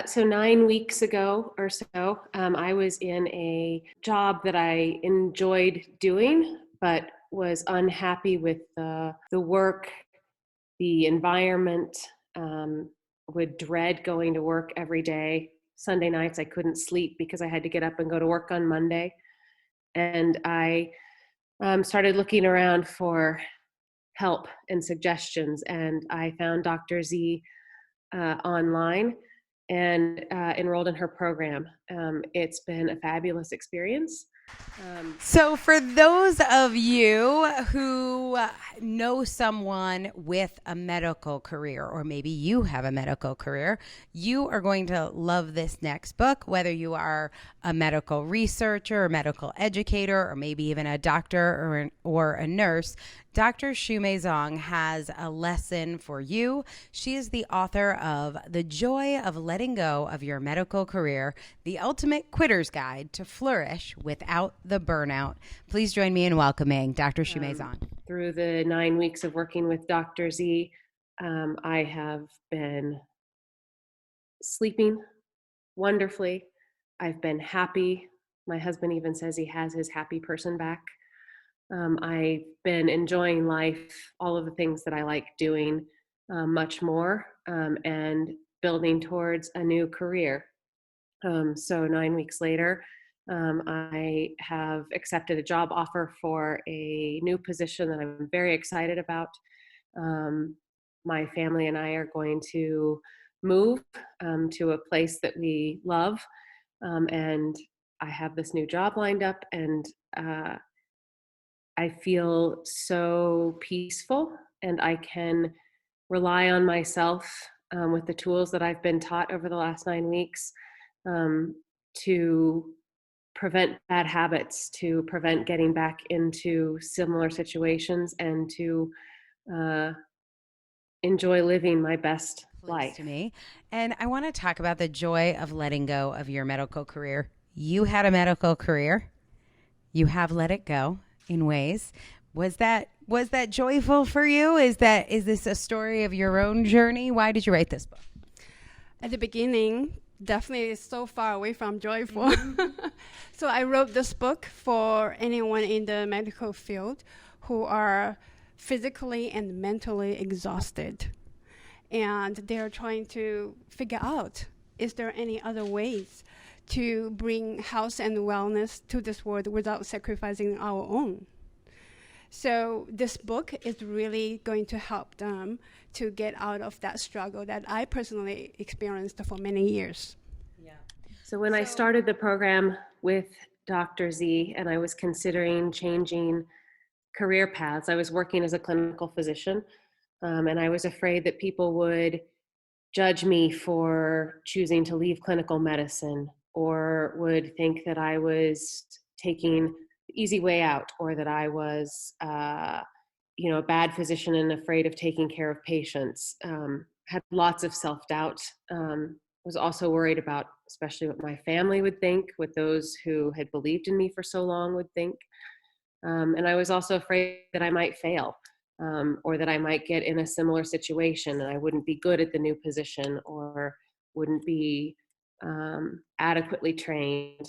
So 9 weeks ago or so, I was in a job that I enjoyed doing, but was unhappy with the work, the environment. Would dread going to work every day. Sunday nights, I couldn't sleep because I had to get up and go to work on Monday. And I started looking around for help and suggestions, and I found Dr. Z online and enrolled in her program. It's been a fabulous experience. So, for those of you who know someone with a medical career, or maybe you have a medical career, you are going to love this next book, whether you are a medical researcher, a medical educator, or maybe even a doctor or a nurse. Dr. Shhh has a lesson for you. She is the author of The Joy of Letting Go of Your Medical Career, the ultimate quitter's guide to flourish without the burnout. Please join me in welcoming Dr. Shhh. Through the 9 weeks of working with Dr. Z, I have been sleeping wonderfully. I've been happy. My husband even says he has his happy person back. I've been enjoying life, all of the things that I like doing, much more, and building towards a new career. So 9 weeks later, I have accepted a job offer for a new position that I'm very excited about. My family and I are going to move to a place that we love, and I have this new job lined up, and I feel so peaceful, and I can rely on myself with the tools that I've been taught over the last 9 weeks um, to prevent bad habits, to prevent getting back into similar situations, and to uh, enjoy living my best Place life. to me. And I want to talk about the joy of letting go of your medical career. You had a medical career. You have let it go in ways. Was that joyful for you? Is this a story of your own journey? Why did you write this book? At the beginning, definitely it's so far away from joyful. So I wrote this book for anyone in the medical field who are physically and mentally exhausted. And they're trying to figure out, is there any other ways to bring health and wellness to this world without sacrificing our own? So this book is really going to help them to get out of that struggle that I personally experienced for many years. Yeah. So when I started the program with Dr. Z and I was considering changing career paths, I was working as a clinical physician, and I was afraid that people would judge me for choosing to leave clinical medicine, or would think that I was taking the easy way out, or that I was, a bad physician and afraid of taking care of patients. Had lots of self-doubt. Was also worried about, especially what my family would think, what those who had believed in me for so long would think. And I was also afraid that I might fail, or that I might get in a similar situation and I wouldn't be good at the new position, or wouldn't be adequately trained.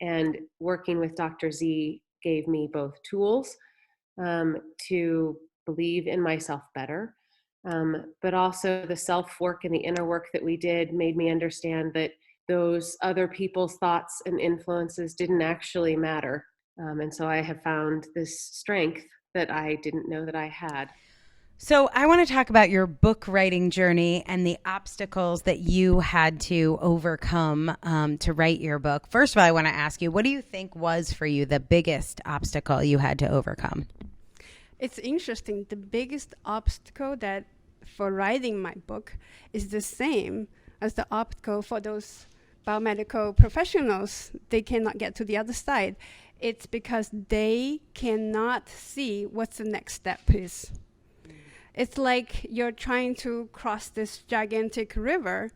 And working with Dr. Z gave me both tools to believe in myself better, but also the self-work and the inner work that we did made me understand that those other people's thoughts and influences didn't actually matter. And so I have found this strength that I didn't know that I had. So I want to talk about your book writing journey and the obstacles that you had to overcome to write your book. First of all, I want to ask you, what do you think was for you the biggest obstacle you had to overcome? It's interesting. The biggest obstacle that for writing my book is the same as the obstacle for those biomedical professionals. They cannot get to the other side. It's because they cannot see what the next step is. It's like you're trying to cross this gigantic river,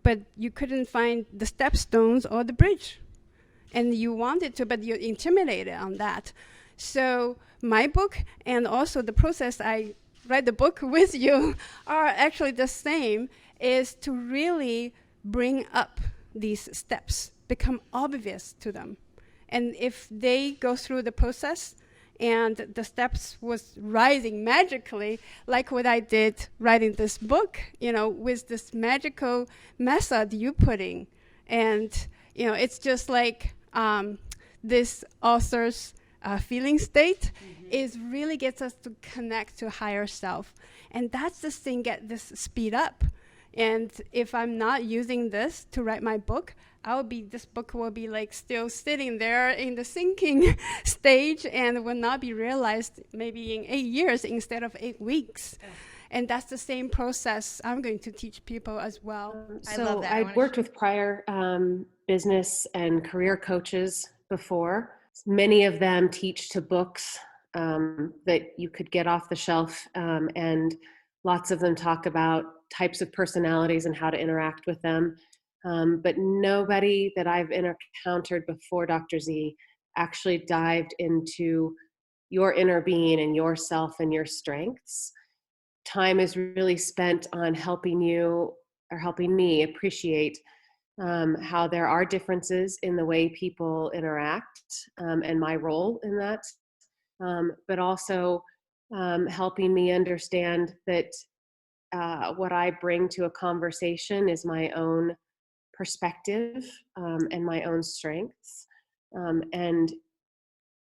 but you couldn't find the stepstones or the bridge. And you wanted to, but you're intimidated on that. So my book and also the process I write the book with you are actually the same, is to really bring up these steps, become obvious to them. And if they go through the process and the steps was rising magically, like what I did writing this book, with this magical method you put in. And, it's just like this author's feeling state is really gets us to connect to higher self. And that's the thing, get this speed up. And if I'm not using this to write my book, this book will be like still sitting there in the thinking stage and will not be realized maybe in 8 years instead of 8 weeks. And that's the same process I'm going to teach people as well. I love that. I'd worked with prior business and career coaches before. Many of them teach to books that you could get off the shelf, and lots of them talk about types of personalities and how to interact with them. But nobody that I've encountered before Dr. Z actually dived into your inner being and yourself and your strengths. Time is really spent on helping you or helping me appreciate how there are differences in the way people interact, and my role in that, but also helping me understand that what I bring to a conversation is my own perspective and my own strengths. And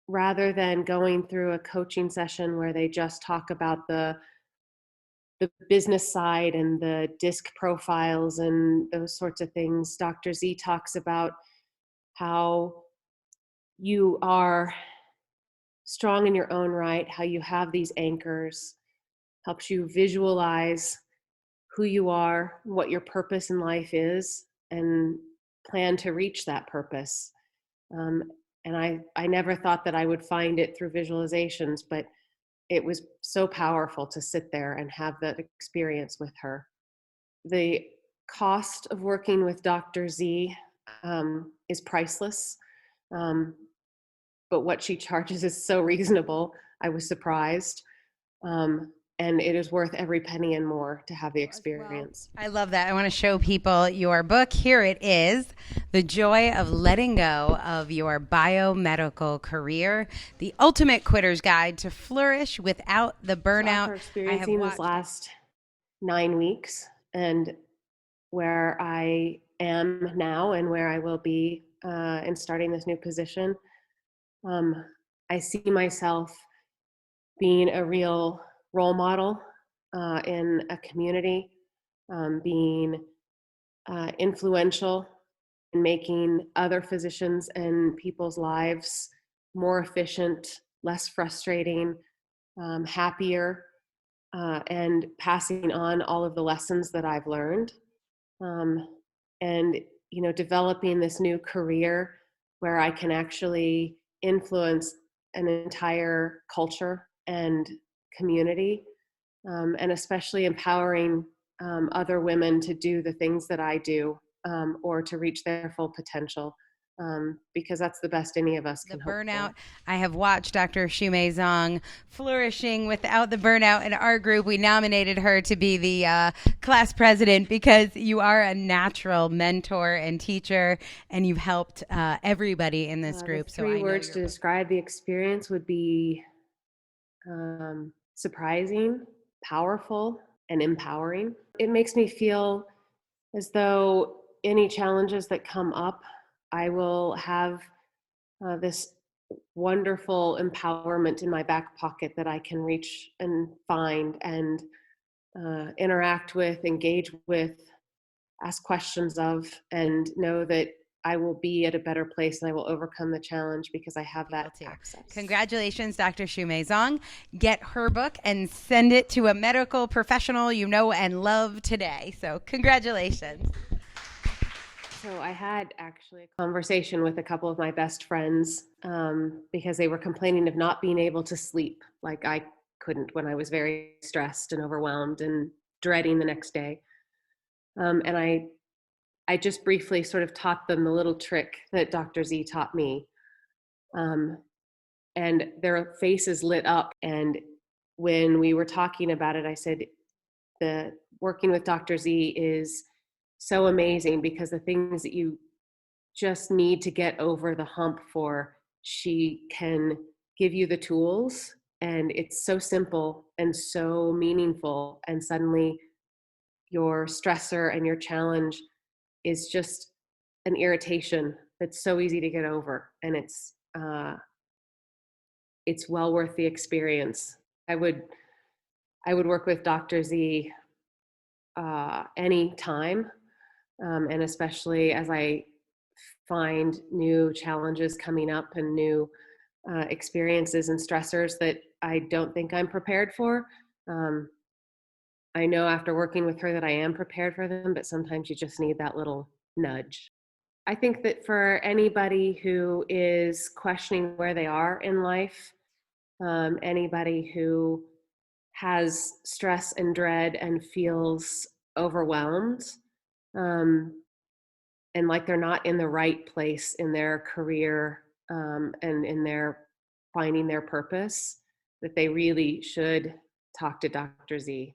rather than going through a coaching session where they just talk about the business side and the disc profiles and those sorts of things, Dr. Z talks about how you are strong in your own right, how you have these anchors, helps you visualize who you are, what your purpose in life is, and plan to reach that purpose. And I never thought that I would find it through visualizations, but it was so powerful to sit there and have that experience with her. The cost of working with Dr. Z is priceless, but what she charges is so reasonable. I was surprised. And it is worth every penny and more to have the experience. I love that. I want to show people your book. Here it is, The Joy of Letting Go of Your Biomedical Career, the ultimate quitter's guide to flourish without the burnout. After experiencing this last 9 weeks and where I am now and where I will be in starting this new position, I see myself being a real role model in a community, being influential in making other physicians and people's lives more efficient, less frustrating, happier, and passing on all of the lessons that I've learned. And developing this new career where I can actually influence an entire culture and community, and especially empowering other women to do the things that I do, or to reach their full potential, because that's the best any of us can hope for. Burnout. I have watched Dr. Shhh Zong flourishing without the burnout in our group. We nominated her to be the class president because you are a natural mentor and teacher, and you've helped everybody in this group. The three words to describe the experience would be surprising, powerful, and empowering. It makes me feel as though any challenges that come up, I will have this wonderful empowerment in my back pocket that I can reach and find and interact with, engage with, ask questions of, and know that I will be at a better place and I will overcome the challenge because I have that access. Congratulations, Dr. Shhh Zong. Get her book and send it to a medical professional you know and love today. So congratulations. So I had actually a conversation with a couple of my best friends because they were complaining of not being able to sleep like I couldn't when I was very stressed and overwhelmed and dreading the next day. And I just briefly sort of taught them the little trick that Dr. Z taught me. And their faces lit up. And when we were talking about it, I said, the working with Dr. Z is so amazing, because the things that you just need to get over the hump for, she can give you the tools, and it's so simple and so meaningful. And suddenly your stressor and your challenge is just an irritation that's so easy to get over, and it's well worth the experience. I would work with Dr. Z any time, and especially as I find new challenges coming up and new experiences and stressors that I don't think I'm prepared for. Um, I know after working with her that I am prepared for them, but sometimes you just need that little nudge. I think that for anybody who is questioning where they are in life, anybody who has stress and dread and feels overwhelmed, um, and like they're not in the right place in their career, and in their finding their purpose, that they really should talk to Dr. Z.